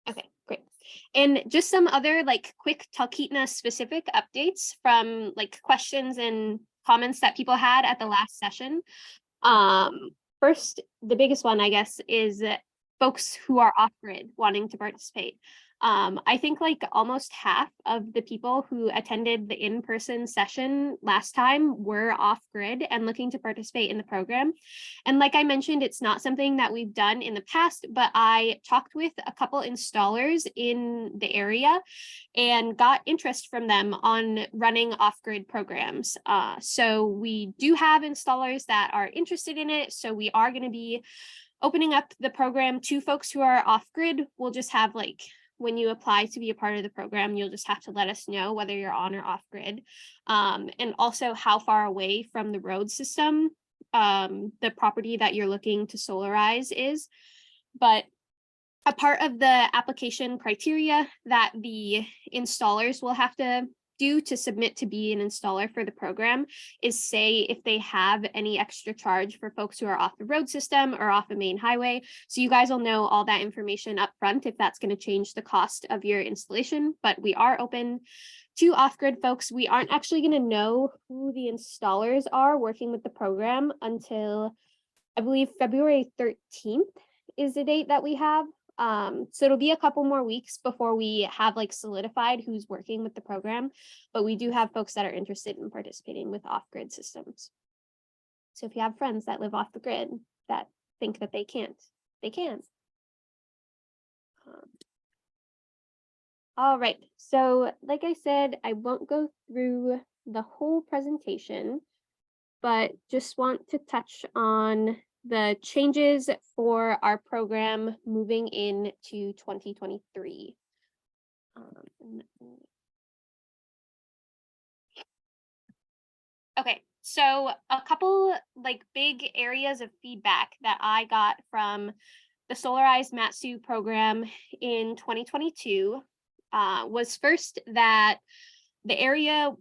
Okay, great. And just some other like quick Talkeetna specific updates from like questions and comments that people had at the last session. Um, First, the biggest one, I guess, is folks who are off grid wanting to participate. I think like almost half of the people who attended the in-person session last time were off grid and looking to participate in the program. And like I mentioned, it's not something that we've done in the past, but I talked with a couple installers in the area and got interest from them on running off-grid programs. So we do have installers that are interested in it. So we are going to be opening up the program to folks who are off-grid. We'll just have like, when you apply to be a part of the program, you'll just have to let us know whether you're on or off-grid, and also how far away from the road system the property that you're looking to solarize is. But a part of the application criteria that the installers will have to do to submit to be an installer for the program is say if they have any extra charge for folks who are off the road system or off a main highway. So you guys will know all that information up front if that's going to change the cost of your installation, but we are open to off-grid folks. We aren't actually going to know who the installers are working with the program until I believe February 13th is the date that we have. So it'll be a couple more weeks before we have like solidified who's working with the program, but we do have folks that are interested in participating with off-grid systems. So if you have friends that live off the grid that think that they can't, they can. All right, so like I said, I won't go through the whole presentation, but just want to touch on the changes for our program moving into 2023. Okay, so a couple like big areas of feedback that I got from the Solarize Matsu program in 2022 was first that the area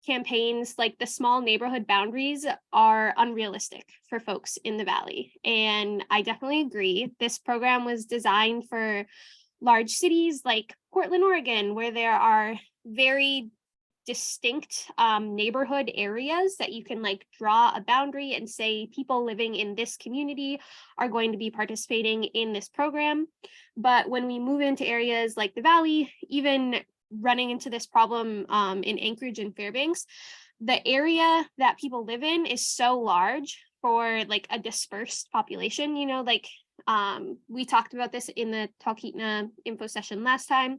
campaigns, like the small neighborhood boundaries, are unrealistic for folks in the valley. And I definitely agree. This program was designed for large cities like Portland, Oregon, where there are very distinct neighborhood areas that you can like draw a boundary and say people living in this community are going to be participating in this program. But when we move into areas like the valley, even running into this problem in Anchorage and Fairbanks, the area that people live in is so large for like a dispersed population, you know, like we talked about this in the Talkeetna info session last time.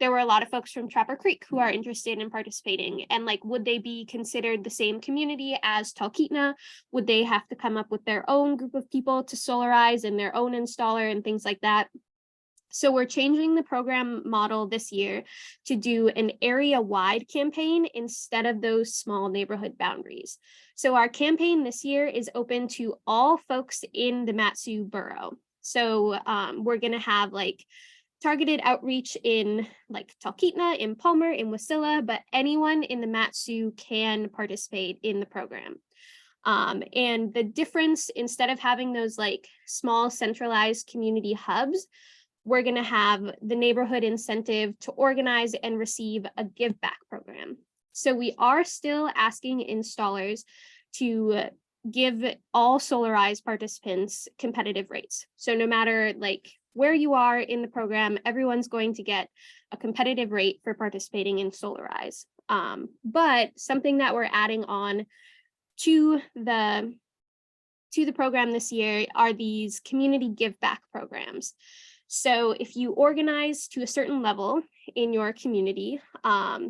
There were a lot of folks from Trapper Creek who are interested in participating, and like, would they be considered the same community as Talkeetna? Would they have to come up with their own group of people to solarize and their own installer and things like that? So we're changing the program model this year to do an area-wide campaign instead of those small neighborhood boundaries. So our campaign this year is open to all folks in the Matsu borough. So we're going to have like targeted outreach in like Talkeetna, in Palmer, in Wasilla, but anyone in the Matsu can participate in the program. And the difference, instead of having those like small centralized community hubs, we're going to have the neighborhood incentive to organize and receive a give back program. So we are still asking installers to give all Solarize participants competitive rates. So no matter like where you are in the program, everyone's going to get a competitive rate for participating in Solarize. But something that we're adding on to the program this year are these community give back programs. So if you organize to a certain level in your community,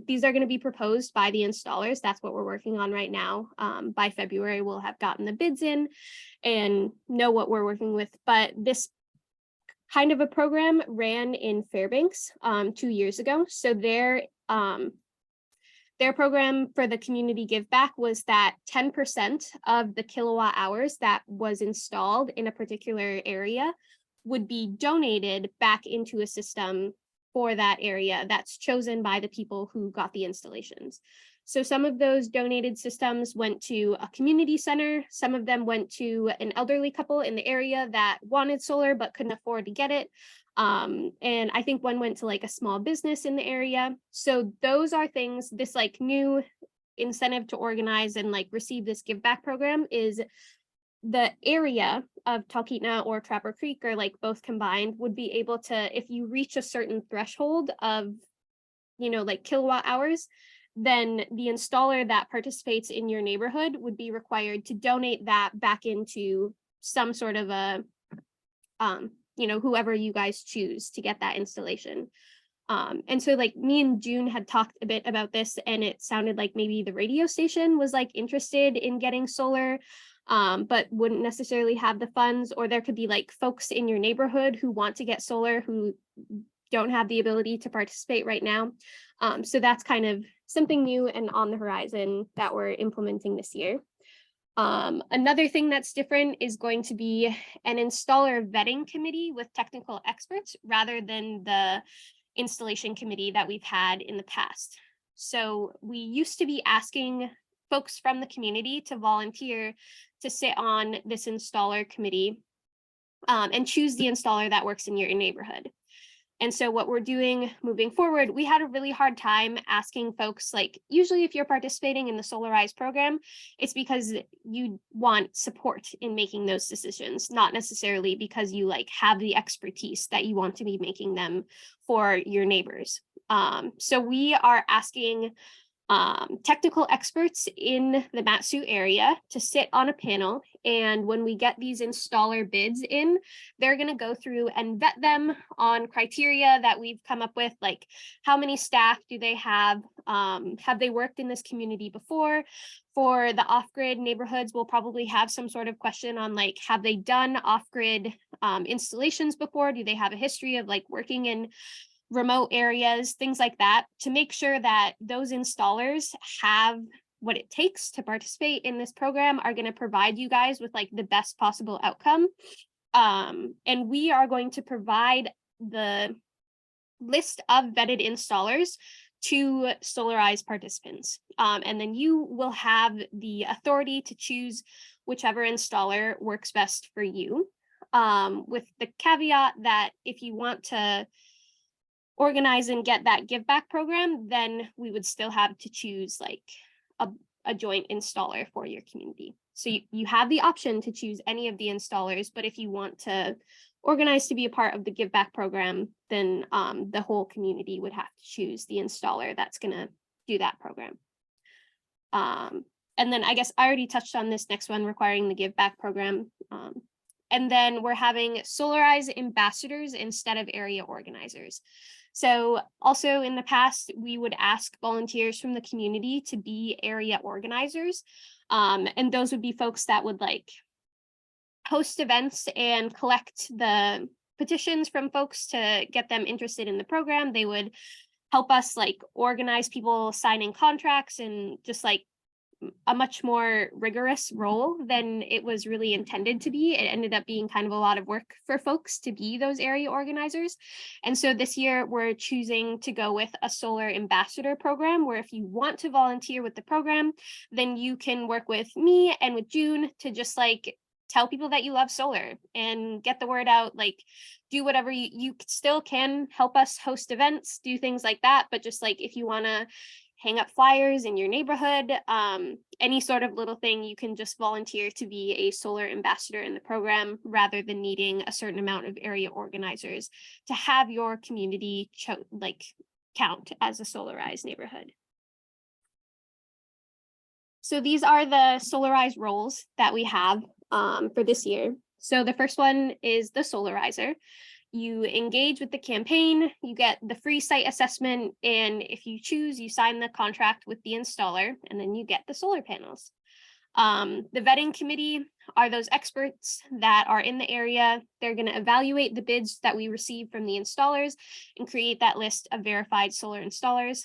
these are going to be proposed by the installers. That's what we're working on right now. By February, we'll have gotten the bids in and know what we're working with. But this kind of a program ran in Fairbanks 2 years ago. So their program for the community give back was that 10% of the kilowatt hours that was installed in a particular area would be donated back into a system for that area that's chosen by the people who got the installations. So some of those donated systems went to a community center. Some of them went to an elderly couple in the area that wanted solar but couldn't afford to get it. And I think one went to like a small business in the area. So those are things, this like new incentive to organize and like receive this give back program is the area of Talkeetna or Trapper Creek, or like both combined, would be able to, if you reach a certain threshold of, like kilowatt hours, then the installer that participates in your neighborhood would be required to donate that back into some sort of a, whoever you guys choose to get that installation. And so like me and June had talked a bit about this, and it sounded like maybe the radio station was like interested in getting solar, but wouldn't necessarily have the funds, or there could be like folks in your neighborhood who want to get solar who don't have the ability to participate right now. So that's kind of something new and on the horizon that we're implementing this year. Another thing that's different is going to be an installer vetting committee with technical experts rather than the installation committee that we've had in the past. So we used to be asking folks from the community to volunteer to sit on this installer committee and choose the installer that works in your neighborhood. And so what we're doing moving forward, we had a really hard time asking folks, like usually if you're participating in the Solarize program, it's because you want support in making those decisions, not necessarily because you like have the expertise that you want to be making them for your neighbors. So we are asking technical experts in the Mat-Su area to sit on a panel. And when we get these installer bids in, they're going to go through and vet them on criteria that we've come up with, like how many staff do they have they worked in this community before? For the off-grid neighborhoods, we'll probably have some sort of question on like, have they done off-grid installations before? Do they have a history of like working in remote areas, things like that, to make sure that those installers have what it takes to participate in this program, are going to provide you guys with like the best possible outcome. And we are going to provide the list of vetted installers to Solarize participants. And then you will have the authority to choose whichever installer works best for you, with the caveat that if you want to organize and get that give back program, then we would still have to choose like a joint installer for your community. So you have the option to choose any of the installers, but if you want to organize to be a part of the give back program, then the whole community would have to choose the installer that's going to do that program. And then I guess I already touched on this next one, requiring the give back program. And then we're having Solarize ambassadors instead of area organizers. So also in the past, we would ask volunteers from the community to be area organizers. And those would be folks that would like host events and collect the petitions from folks to get them interested in the program. They would help us like organize people signing contracts, and just like a much more rigorous role than it was really intended to be. It ended up being kind of a lot of work for folks to be those area organizers. And so this year we're choosing to go with a solar ambassador program, where if you want to volunteer with the program, then you can work with me and with June to just like tell people that you love solar and get the word out, like do whatever you still can help us host events, do things like that. But just like if you want to hang up flyers in your neighborhood, any sort of little thing, you can just volunteer to be a solar ambassador in the program, rather than needing a certain amount of area organizers to have your community count as a Solarize neighborhood. So these are the Solarize roles that we have for this year. So the first one is the Solarizer. You engage with the campaign, you get the free site assessment, and if you choose, you sign the contract with the installer, and then you get the solar panels. The vetting committee are those experts that are in the area. They're going to evaluate the bids that we receive from the installers and create that list of verified solar installers.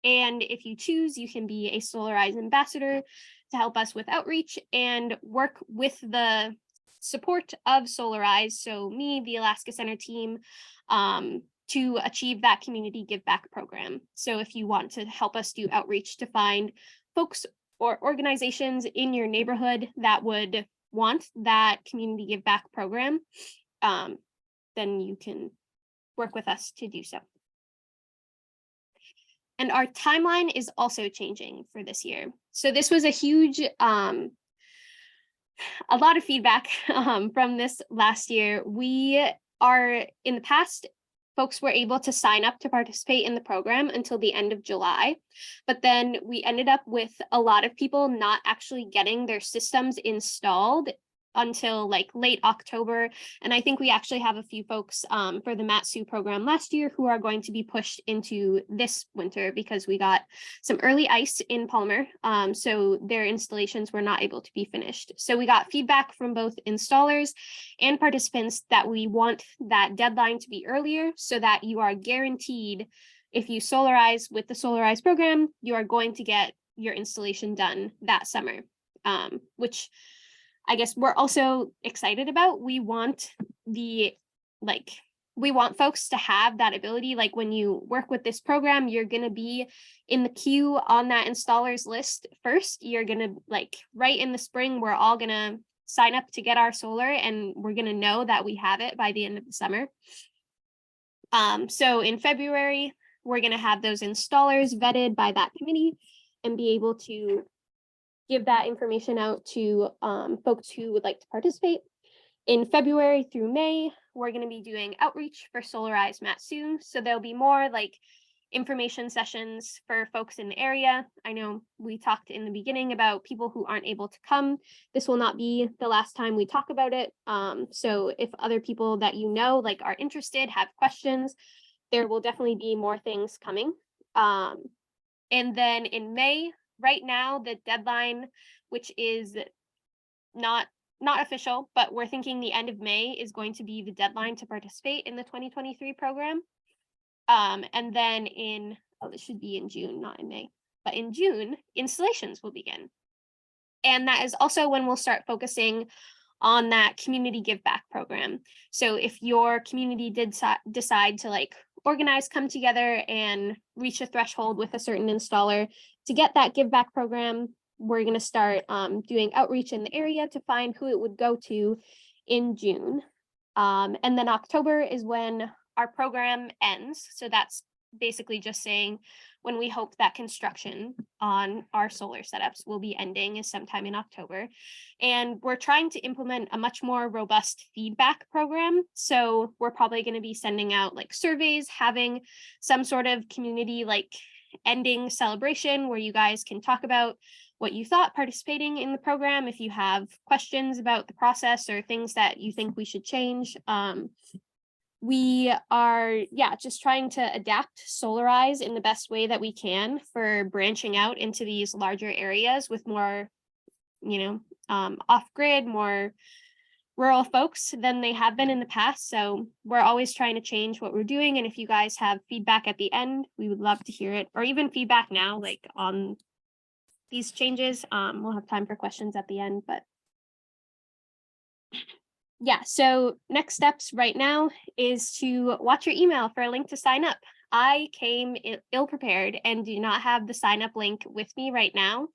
And if you choose, you can be a Solarize ambassador to help us with outreach and work with the support of Solarize. So me, the Alaska Center team, to achieve that community give back program. So if you want to help us do outreach to find folks or organizations in your neighborhood that would want that community give back program, then you can work with us to do so. And our timeline is also changing for this year. So this was a huge, a lot of feedback from this last year. We are, in the past, folks were able to sign up to participate in the program until the end of July, but then we ended up with a lot of people not actually getting their systems installed until like late October. And I think we actually have a few folks for the MATSU program last year who are going to be pushed into this winter because we got some early ice in Palmer. So their installations were not able to be finished. So we got feedback from both installers and participants that we want that deadline to be earlier so that you are guaranteed, if you solarize with the Solarize program, you are going to get your installation done that summer, which I guess we're also excited about. We want we want folks to have that ability. Like when you work with this program, you're going to be in the queue on that installers list first. You're going to right in the spring, we're all going to sign up to get our solar and we're going to know that we have it by the end of the summer. So in February, we're going to have those installers vetted by that committee and be able to give that information out to folks who would like to participate. In February through May, we're going to be doing outreach for Solarize MATSU. So there'll be more information sessions for folks in the area. I know we talked in the beginning about people who aren't able to come. This will not be the last time we talk about it. So if other people that you know are interested, have questions, there will definitely be more things coming. And then in May, right now, the deadline, which is not official, but we're thinking the end of May is going to be the deadline to participate in the 2023 program. And then this should be in June, not in May, but in June, installations will begin. And that is also when we'll start focusing on that community give back program. So if your community did decide to organize, come together and reach a threshold with a certain installer to get that give back program, we're going to start doing outreach in the area to find who it would go to in June. And then October is when our program ends. So that's basically just saying when we hope that construction on our solar setups will be ending is sometime in October. And we're trying to implement a much more robust feedback program. So we're probably going to be sending out surveys, having some sort of community ending celebration where you guys can talk about what you thought participating in the program. If you have questions about the process or things that you think we should change, we are, just trying to adapt Solarize in the best way that we can for branching out into these larger areas with more, off-grid, more rural folks than they have been in the past. So we're always trying to change what we're doing. And if you guys have feedback at the end, we would love to hear it, or even feedback now, on these changes. We'll have time for questions at the end, but yeah, so next steps right now is to watch your email for a link to sign up. I came ill-prepared and do not have the sign up link with me right now,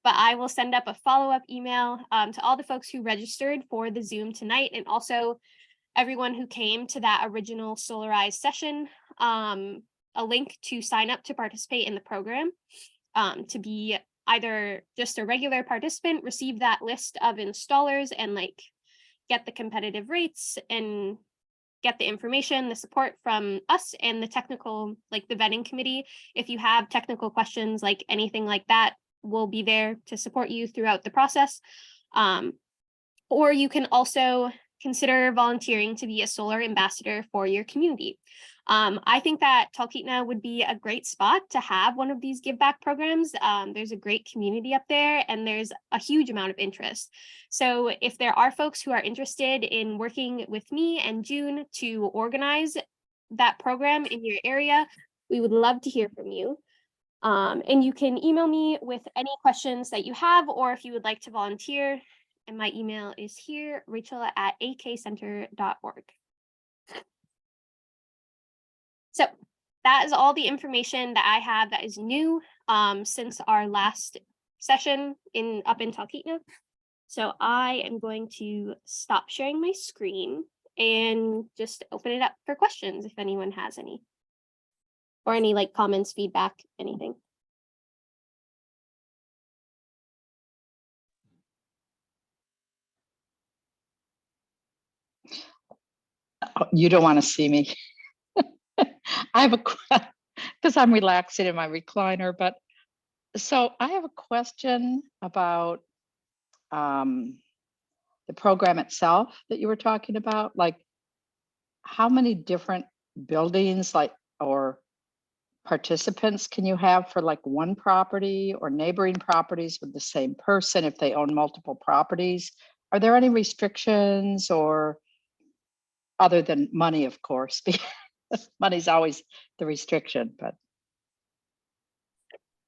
but I will send up a follow-up email to all the folks who registered for the Zoom tonight and also everyone who came to that original Solarize session, a link to sign up to participate in the program, to be either just a regular participant, receive that list of installers and get the competitive rates and get the information, the support from us and the technical, the vetting committee. If you have technical questions, anything like that, we'll be there to support you throughout the process. Or you can also consider volunteering to be a solar ambassador for your community. I think that Talkeetna would be a great spot to have one of these give back programs. There's a great community up there and there's a huge amount of interest. So if there are folks who are interested in working with me and June to organize that program in your area, we would love to hear from you. And you can email me with any questions that you have, or if you would like to volunteer. And my email is here, rachel@akcenter.org. So that is all the information that I have that is new since our last session up in Talkeetna. So I am going to stop sharing my screen and just open it up for questions if anyone has any. Or any like comments, feedback, anything. Oh, you don't want to see me. I have because I'm relaxing in my recliner, but so I have a question about the program itself that you were talking about. Like, how many different buildings, like, or participants can you have for like one property, or neighboring properties with the same person if they own multiple properties? Are there any restrictions, or other than money, of course, because money's always the restriction, but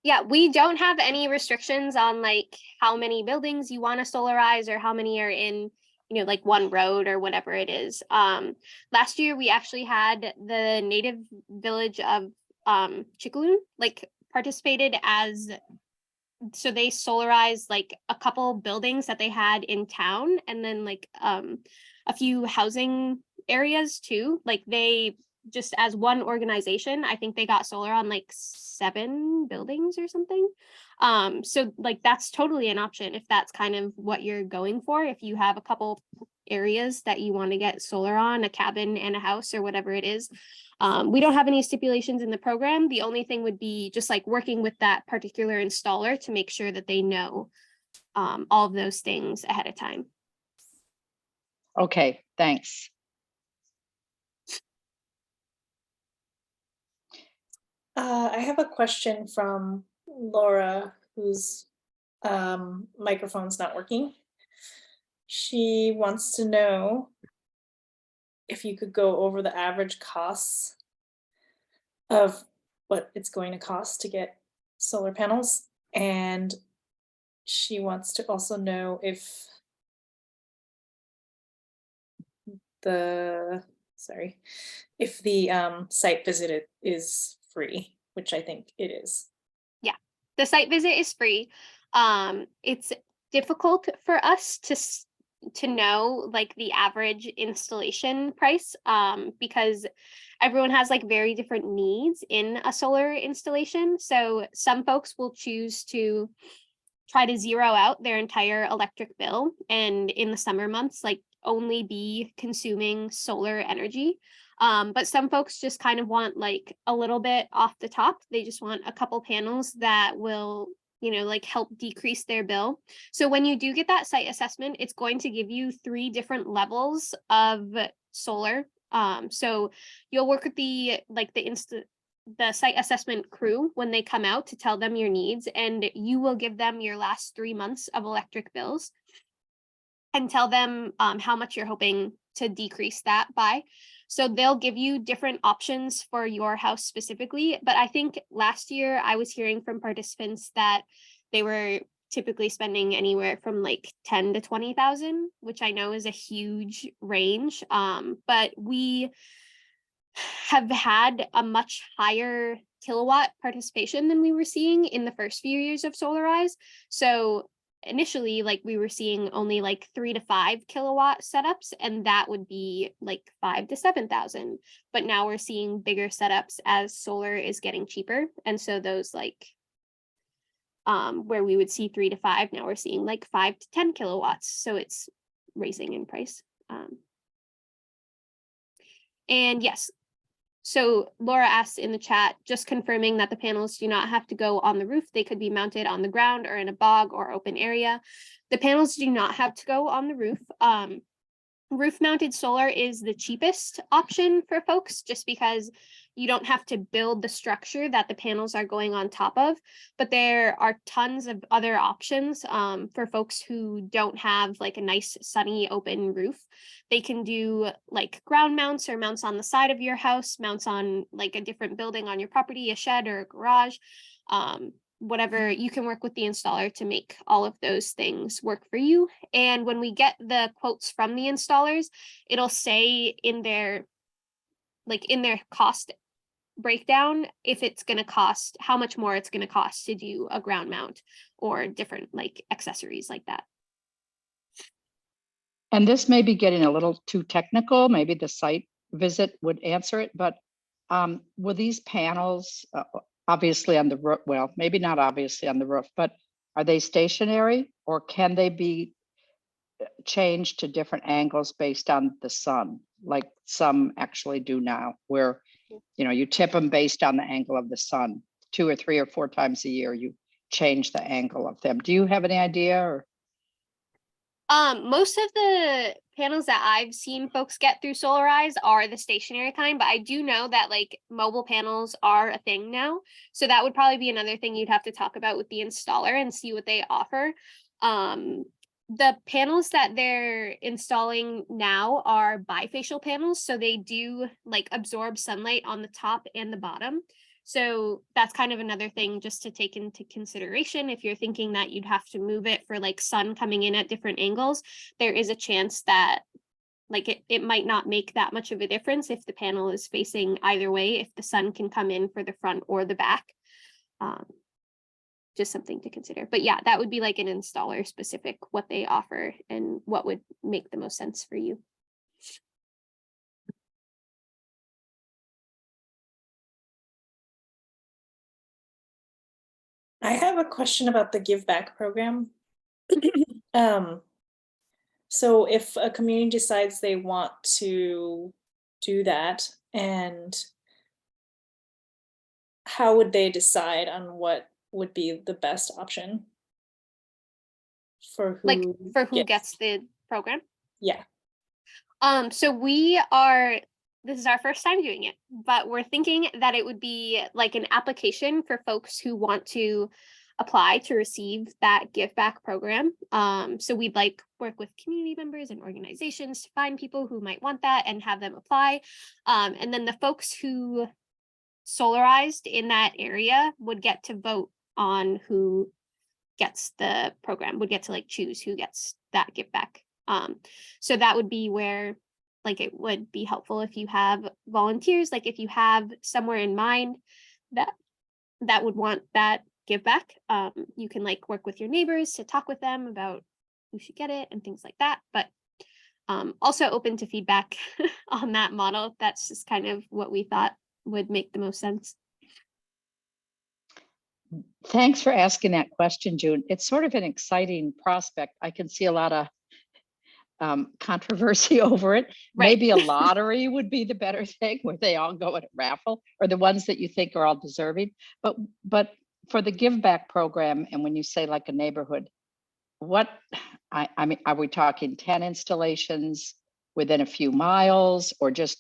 Yeah, we don't have any restrictions on like how many buildings you want to solarize or how many are in, like one road or whatever it is. Last year we actually had the native village of Chikaloon like participated as, so they solarized like a couple buildings that they had in town, and then like a few housing areas too. Like they just as one organization, I think they got solar on like 7 buildings or something. So like that's totally an option if that's kind of what you're going for. If you have a couple areas that you want to get solar on, a cabin and a house or whatever it is. We don't have any stipulations in the program. The only thing would be just like working with that particular installer to make sure that they know all of those things ahead of time. okay, thanks. I have a question from Laura, whose microphone's not working. She wants to know if you could go over the average costs of what it's going to cost to get solar panels. And she wants to also know if the site visit is free, which I think it is. Yeah, the site visit is free. It's difficult for us to know like the average installation price because everyone has like very different needs in a solar installation. So some folks will choose to try to zero out their entire electric bill and in the summer months like only be consuming solar energy. But some folks just kind of want like a little bit off the top. They just want a couple panels that will, like help decrease their bill. So when you do get that site assessment, it's going to give you 3 different levels of solar. So you'll work with the site assessment crew when they come out to tell them your needs, and you will give them your last 3 months of electric bills and tell them how much you're hoping to decrease that by. So they'll give you different options for your house specifically. But I think last year I was hearing from participants that they were typically spending anywhere from like 10 to 20,000, which I know is a huge range. But we have had a much higher kilowatt participation than we were seeing in the first few years of Solarize. So initially, like we were seeing only like 3 to 5 kilowatt setups, and that would be like 5 to 7,000. But now we're seeing bigger setups as solar is getting cheaper, and so those like where we would see 3 to 5, now we're seeing like 5 to 10 kilowatts. So it's raising in price. And yes, so Laura asks in the chat, just confirming that the panels do not have to go on the roof. They could be mounted on the ground or in a bog or open area. The panels do not have to go on the roof. Roof mounted solar is the cheapest option for folks just because you don't have to build the structure that the panels are going on top of, but there are tons of other options for folks who don't have like a nice sunny open roof. They can do like ground mounts or mounts on the side of your house, mounts on like a different building on your property, a shed or a garage. Whatever, you can work with the installer to make all of those things work for you. And when we get the quotes from the installers, it'll say in their cost breakdown if it's going to cost, how much more it's going to cost to do a ground mount or different like accessories like that. And this may be getting a little too technical. Maybe the site visit would answer it, but will these panels obviously on the roof, well, maybe not obviously on the roof, but are they stationary or can they be changed to different angles based on the sun, like some actually do now, where you tip them based on the angle of the sun? 2 or 3 or 4 times a year you change the angle of them. Do you have any idea? Or Most of the panels that I've seen folks get through Solarize are the stationary kind, but I do know that like mobile panels are a thing now. So that would probably be another thing you'd have to talk about with the installer and see what they offer. The panels that they're installing now are bifacial panels, so they do like absorb sunlight on the top and the bottom. So that's kind of another thing just to take into consideration if you're thinking that you'd have to move it for like sun coming in at different angles. There is a chance that like it might not make that much of a difference if the panel is facing either way, if the sun can come in for the front or the back. Just something to consider. But yeah, that would be like an installer specific what they offer and what would make the most sense for you. I have a question about the Give Back program. So if a community decides they want to do that, and how would they decide on what would be the best option for who? Like for who gets the program? Yeah. So this is our first time doing it, but we're thinking that it would be like an application for folks who want to apply to receive that give back program. So we'd like work with community members and organizations to find people who might want that and have them apply. And then the folks who solarized in that area would get to vote on who gets the program, would get to like choose who gets that give back. So that would be where like it would be helpful if you have volunteers, like if you have somewhere in mind that would want that give back, you can like work with your neighbors to talk with them about who should get it and things like that. But also open to feedback on that model. That's just kind of what we thought would make the most sense. thanks for asking that question, June. It's sort of an exciting prospect. I can see a lot of controversy over it. Right. Maybe a lottery would be the better thing, where they all go at a raffle, or the ones that you think are all deserving. But for the give back program, and when you say like a neighborhood, what I mean, are we talking 10 installations within a few miles, or just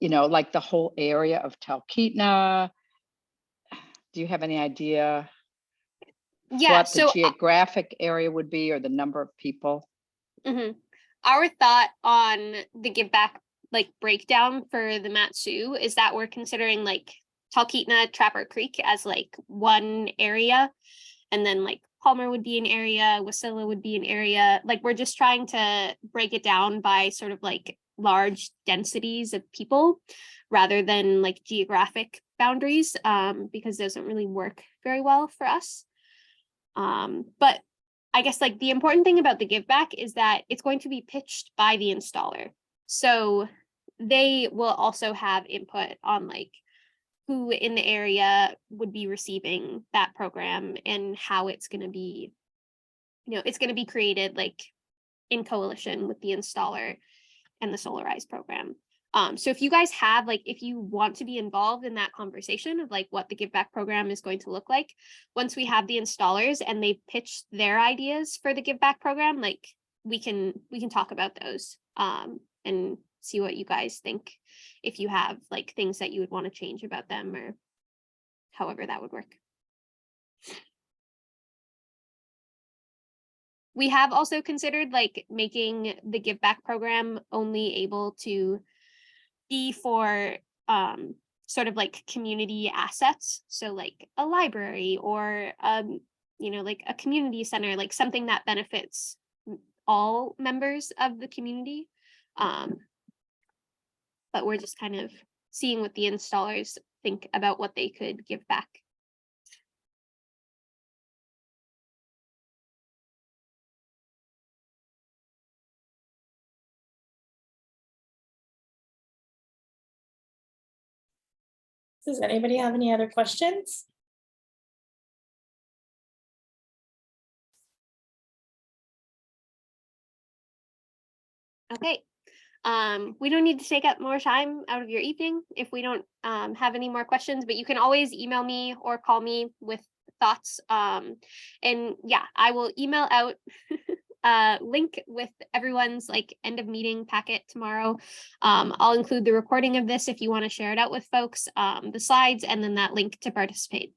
like the whole area of Talkeetna? Do you have any idea Yeah, what the so geographic area would be, or the number of people? our thought on the give back like breakdown for the Matsu is that we're considering like Talkeetna, Trapper Creek as like one area, and then like Palmer would be an area, Wasilla would be an area. Like we're just trying to break it down by sort of like large densities of people rather than like geographic boundaries, because those don't really work very well for us. But I guess like the important thing about the give back is that it's going to be pitched by the installer. So they will also have input on like who in the area would be receiving that program and how it's going to be, it's going to be created like in coalition with the installer and the Solarize program. So if you guys have like, if you want to be involved in that conversation of like what the give back program is going to look like, once we have the installers and they've pitched their ideas for the give back program, like we can talk about those and see what you guys think, if you have like things that you would want to change about them or however that would work. We have also considered like making the give back program only able to be for sort of like community assets. So like a library or like a community center, like something that benefits all members of the community. But we're just kind of seeing what the installers think about what they could give back. Does anybody have any other questions? Okay. We don't need to take up more time out of your evening if we don't have any more questions, but you can always email me or call me with thoughts. And yeah, I will email out a link with everyone's like end of meeting packet tomorrow. I'll include the recording of this if you want to share it out with folks, the slides, and then that link to participate.